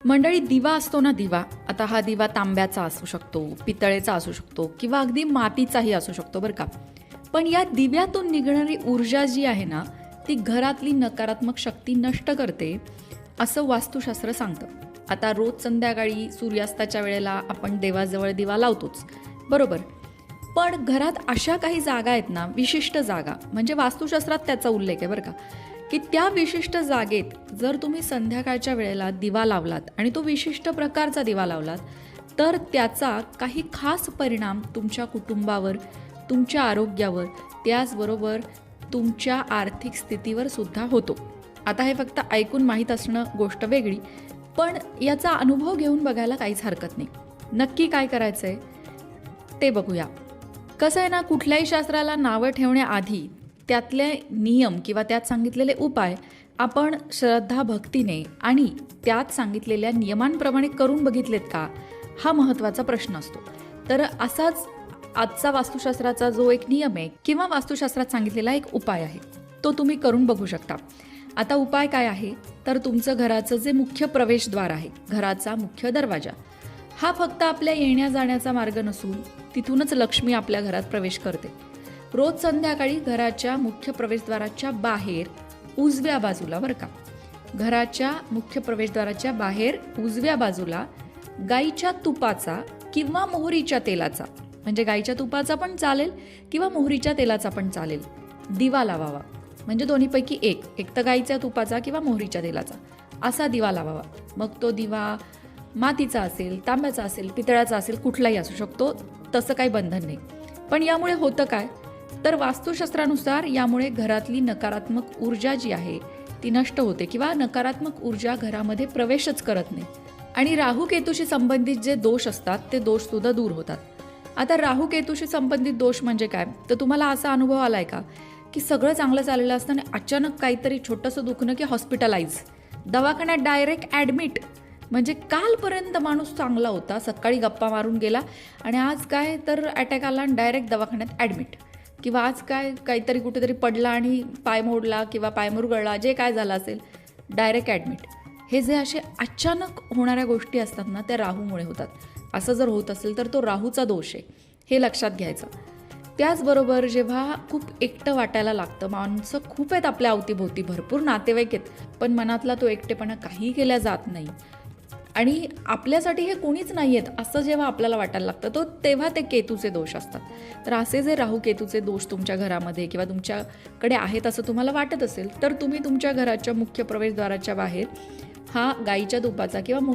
मंडळी, दिवा असतो ना, दिवा. आता हा दिवा तांब्याचा असू शकतो, पितळेचा असू शकतो किंवा अगदी मातीचाही असू शकतो बरं का. पण या दिव्यातून निघणारी ऊर्जा जी आहे ना, ती घरातली नकारात्मक शक्ती नष्ट करते असं वास्तुशास्त्र सांगतं. आता रोज संध्याकाळी सूर्यास्ताच्या वेळेला आपण देवाजवळ दिवा लावतोच, बरोबर. पण घरात अशा काही जागा आहेत ना, विशिष्ट जागा, म्हणजे वास्तुशास्त्रात त्याचा उल्लेख आहे बरं का, की त्या विशिष्ट जागेत जर तुम्ही संध्याकाळच्या वेळेला दिवा लावलात आणि तो विशिष्ट प्रकारचा दिवा लावलात, तर त्याचा काही खास परिणाम तुमच्या कुटुंबावर, तुमच्या आरोग्यावर, त्याचबरोबर तुमच्या आर्थिक स्थितीवर सुद्धा होतो. आता हे फक्त ऐकून माहीत असणं गोष्ट वेगळी, पण याचा अनुभव घेऊन बघायला काहीच हरकत नाही. नक्की काय करायचं आहे ते बघूया. कसं आहे ना, कुठल्याही शास्त्राला नावं ठेवण्याआधी त्यातले नियम किंवा त्यात सांगितलेले उपाय आपण श्रद्धा भक्तीने आणि त्यात सांगितलेल्या नियमांप्रमाणे करून बघितलेत का, हा महत्त्वाचा प्रश्न असतो. तर असाच आजचा वास्तुशास्त्राचा जो एक नियम आहे किंवा वास्तुशास्त्रात सांगितलेला एक उपाय आहे, तो तुम्ही करून बघू शकता. आता उपाय काय आहे, तर तुमचं घराचं जे मुख्य प्रवेशद्वार आहे, घराचा मुख्य दरवाजा, हा फक्त आपल्या येण्या जाण्याचा मार्ग नसून तिथूनच लक्ष्मी आपल्या घरात प्रवेश करते. रोज संध्याकाळी घराच्या मुख्य प्रवेशद्वाराच्या बाहेर उजव्या बाजूला, बरं का, घराच्या मुख्य प्रवेशद्वाराच्या बाहेर उजव्या बाजूला गाईच्या तुपाचा किंवा मोहरीच्या तेलाचा, म्हणजे गाईच्या तुपाचा पण चालेल किंवा मोहरीच्या तेलाचा पण चालेल, दिवा लावावा. म्हणजे दोन्हीपैकी एक तर गाईच्या तुपाचा किंवा मोहरीच्या तेलाचा असा दिवा लावावा. मग तो दिवा मातीचा असेल, तांब्याचा असेल, पितळाचा असेल, कुठलाही असू शकतो, तसं काही बंधन नाही. पण यामुळे होतं काय, तर वास्तुशास्त्रानुसार यामुळे घरातली नकारात्मक ऊर्जा जी आहे ती नष्ट होते किंवा नकारात्मक ऊर्जा घरामध्ये प्रवेशच करत नाही. आणि राहू केतूशी संबंधित जे दोष असतात ते दोषसुद्धा दूर होतात. आता राहू केतूशी संबंधित दोष म्हणजे काय, तर तुम्हाला असा अनुभव आलाय का की सगळं चांगलं चाललेलं असताना अचानक काहीतरी छोटंसं दुखणं की हॉस्पिटलाइज, दवाखान्यात डायरेक्ट ॲडमिट. म्हणजे कालपर्यंत माणूस चांगला होता, सकाळी गप्पा मारून गेला आणि आज काय तर अटॅक आला आणि डायरेक्ट दवाखान्यात ॲडमिट. किंवा आज काय काहीतरी कुठेतरी पडला आणि पाय मोडला किंवा पाय मुरगळला, जे काय झालं असेल डायरेक्ट ॲडमिट. हे जे असे अचानक होणाऱ्या गोष्टी असतात ना, त्या राहूमुळे होतात. असं जर होत असेल तर तो राहूचा दोष आहे, हे लक्षात घ्यायचं. त्याचबरोबर जेव्हा खूप एकटं वाटायला लागतं, माणसं खूप आहेत आपल्या अवतीभोवती, भरपूर नातेवाईक आहेत, पण मनातला तो एकटेपणा काही केल्या जात नाही आणि आपल्यासाठी हे कोणीच नाही आहेत असं जेव्हा आपल्याला वाटायला लागतं, तेव्हा ते केतूचे दोष असतात. तर असे जे राहू केतूचे दोष तुमच्या घरामध्ये किंवा तुमच्याकडे आहेत असं तुम्हाला वाटत असेल, तर तुम्ही तुमच्या घराच्या मुख्य प्रवेशद्वाराच्या बाहेर हा गाईच्या तुपाचा किंवा